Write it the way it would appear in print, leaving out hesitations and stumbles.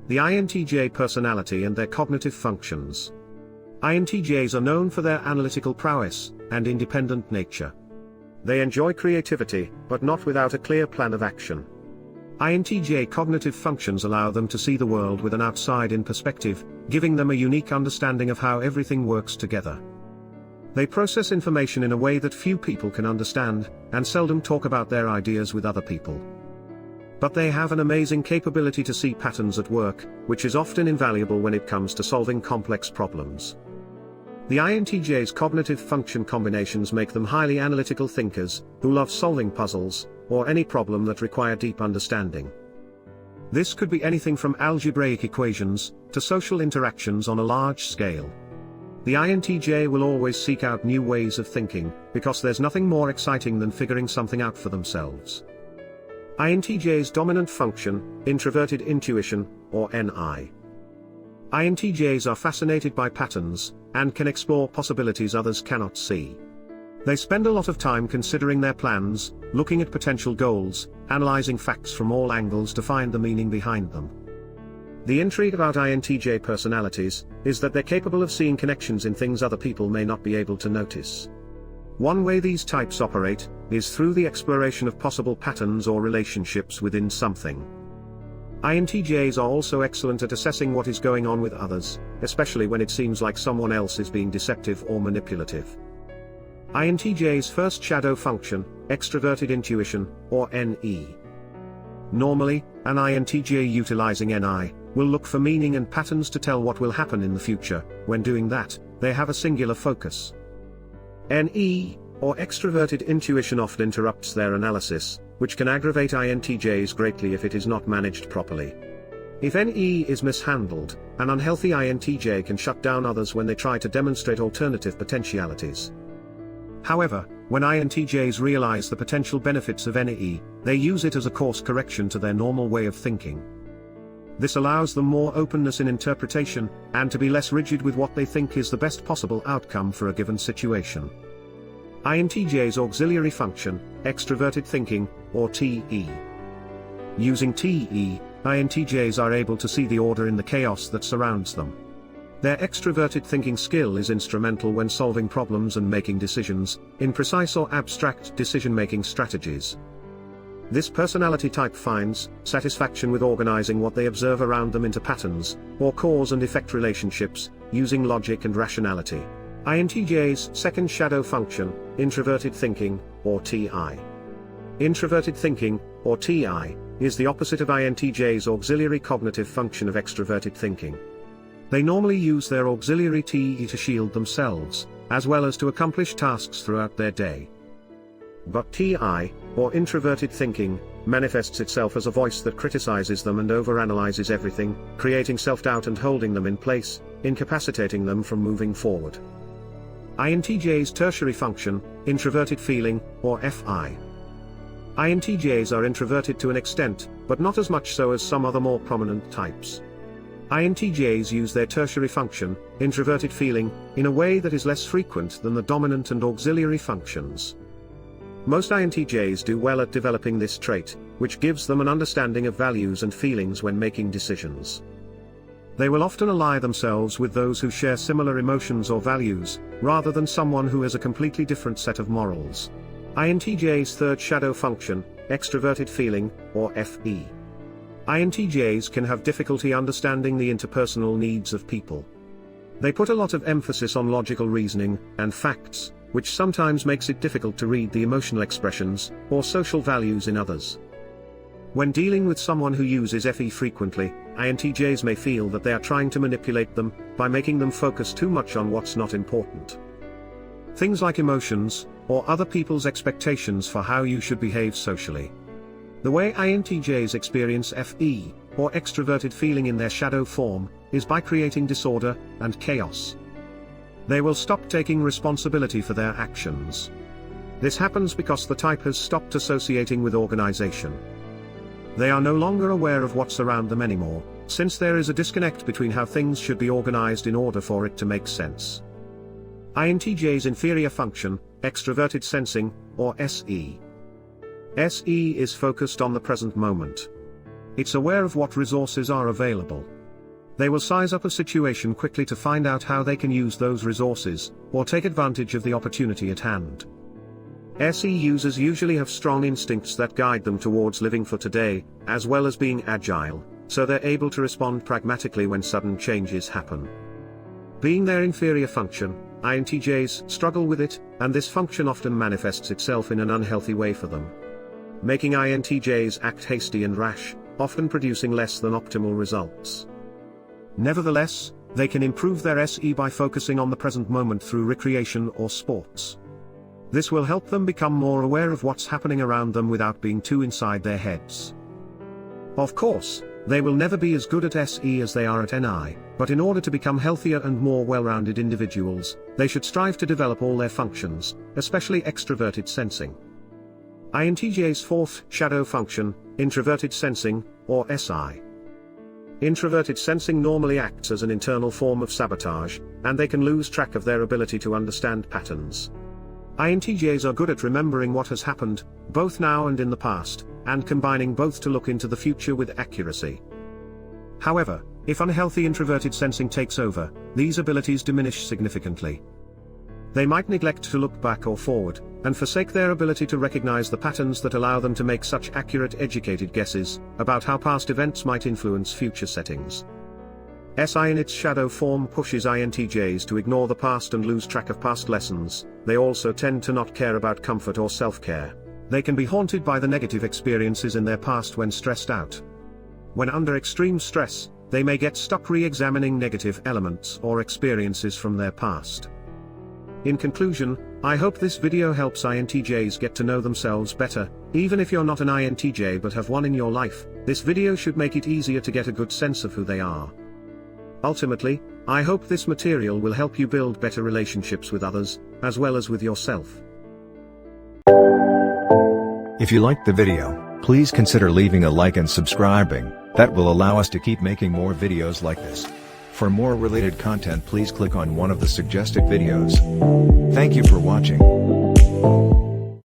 The INTJ personality and their cognitive functions. INTJs are known for their analytical prowess and independent nature. They enjoy creativity, but not without a clear plan of action. INTJ cognitive functions allow them to see the world with an outside-in perspective, giving them a unique understanding of how everything works together. They process information in a way that few people can understand, and seldom talk about their ideas with other people. But they have an amazing capability to see patterns at work, which is often invaluable when it comes to solving complex problems. The INTJ's cognitive function combinations make them highly analytical thinkers, who love solving puzzles, or any problem that require deep understanding. This could be anything from algebraic equations, to social interactions on a large scale. The INTJ will always seek out new ways of thinking, because there's nothing more exciting than figuring something out for themselves. INTJ's dominant function, introverted intuition, or NI. INTJs are fascinated by patterns, and can explore possibilities others cannot see. They spend a lot of time considering their plans, looking at potential goals, analyzing facts from all angles to find the meaning behind them. The intrigue about INTJ personalities is that they're capable of seeing connections in things other people may not be able to notice. One way these types operate is through the exploration of possible patterns or relationships within something. INTJs are also excellent at assessing what is going on with others, especially when it seems like someone else is being deceptive or manipulative. INTJ's first shadow function, extroverted intuition, or NE. Normally, an INTJ utilizing NI will look for meaning and patterns to tell what will happen in the future. When doing that, they have a singular focus. NE, or extroverted intuition, often interrupts their analysis, which can aggravate INTJs greatly if it is not managed properly. If NE is mishandled, an unhealthy INTJ can shut down others when they try to demonstrate alternative potentialities. However, when INTJs realize the potential benefits of NE, they use it as a course correction to their normal way of thinking. This allows them more openness in interpretation, and to be less rigid with what they think is the best possible outcome for a given situation. INTJ's auxiliary function, extroverted thinking, or TE. Using TE, INTJs are able to see the order in the chaos that surrounds them. Their extroverted thinking skill is instrumental when solving problems and making decisions, in precise or abstract decision-making strategies. This personality type finds satisfaction with organizing what they observe around them into patterns, or cause and effect relationships, using logic and rationality. INTJ's second shadow function, introverted thinking, or TI. Introverted thinking, or TI, is the opposite of INTJ's auxiliary cognitive function of extroverted thinking. They normally use their auxiliary TE to shield themselves, as well as to accomplish tasks throughout their day. But TI, or introverted thinking, manifests itself as a voice that criticizes them and overanalyzes everything, creating self-doubt and holding them in place, incapacitating them from moving forward. INTJ's tertiary function, introverted feeling, or FI. INTJs are introverted to an extent, but not as much so as some other more prominent types. INTJs use their tertiary function, introverted feeling, in a way that is less frequent than the dominant and auxiliary functions. Most INTJs do well at developing this trait, which gives them an understanding of values and feelings when making decisions. They will often ally themselves with those who share similar emotions or values, rather than someone who has a completely different set of morals. INTJ's third shadow function, extroverted feeling, or FE. INTJs can have difficulty understanding the interpersonal needs of people. They put a lot of emphasis on logical reasoning and facts, which sometimes makes it difficult to read the emotional expressions or social values in others. When dealing with someone who uses FE frequently, INTJs may feel that they are trying to manipulate them by making them focus too much on what's not important. Things like emotions, or other people's expectations for how you should behave socially. The way INTJs experience FE, or extroverted feeling in their shadow form, is by creating disorder and chaos. They will stop taking responsibility for their actions. This happens because the type has stopped associating with organization. They are no longer aware of what's around them anymore, since there is a disconnect between how things should be organized in order for it to make sense. INTJ's inferior function, extroverted sensing, or SE. SE is focused on the present moment. It's aware of what resources are available. They will size up a situation quickly to find out how they can use those resources, or take advantage of the opportunity at hand. SE users usually have strong instincts that guide them towards living for today, as well as being agile, so they're able to respond pragmatically when sudden changes happen. Being their inferior function, INTJs struggle with it, and this function often manifests itself in an unhealthy way for them, making INTJs act hasty and rash, often producing less than optimal results. Nevertheless, they can improve their SE by focusing on the present moment through recreation or sports. This will help them become more aware of what's happening around them without being too inside their heads. Of course, they will never be as good at SE as they are at NI, but in order to become healthier and more well-rounded individuals, they should strive to develop all their functions, especially extroverted sensing. INTJ's fourth shadow function, introverted sensing, or SI. Introverted sensing normally acts as an internal form of sabotage, and they can lose track of their ability to understand patterns. INTJs are good at remembering what has happened, both now and in the past, and combining both to look into the future with accuracy. However, if unhealthy introverted sensing takes over, these abilities diminish significantly. They might neglect to look back or forward, and forsake their ability to recognize the patterns that allow them to make such accurate, educated guesses about how past events might influence future settings. SI in its shadow form pushes INTJs to ignore the past and lose track of past lessons. They also tend to not care about comfort or self-care. They can be haunted by the negative experiences in their past when stressed out. When under extreme stress, they may get stuck re-examining negative elements or experiences from their past. In conclusion, I hope this video helps INTJs get to know themselves better. Even if you're not an INTJ but have one in your life, this video should make it easier to get a good sense of who they are. Ultimately, I hope this material will help you build better relationships with others, as well as with yourself. If you liked the video, please consider leaving a like and subscribing. That will allow us to keep making more videos like this. For more related content, please click on one of the suggested videos. Thank you for watching.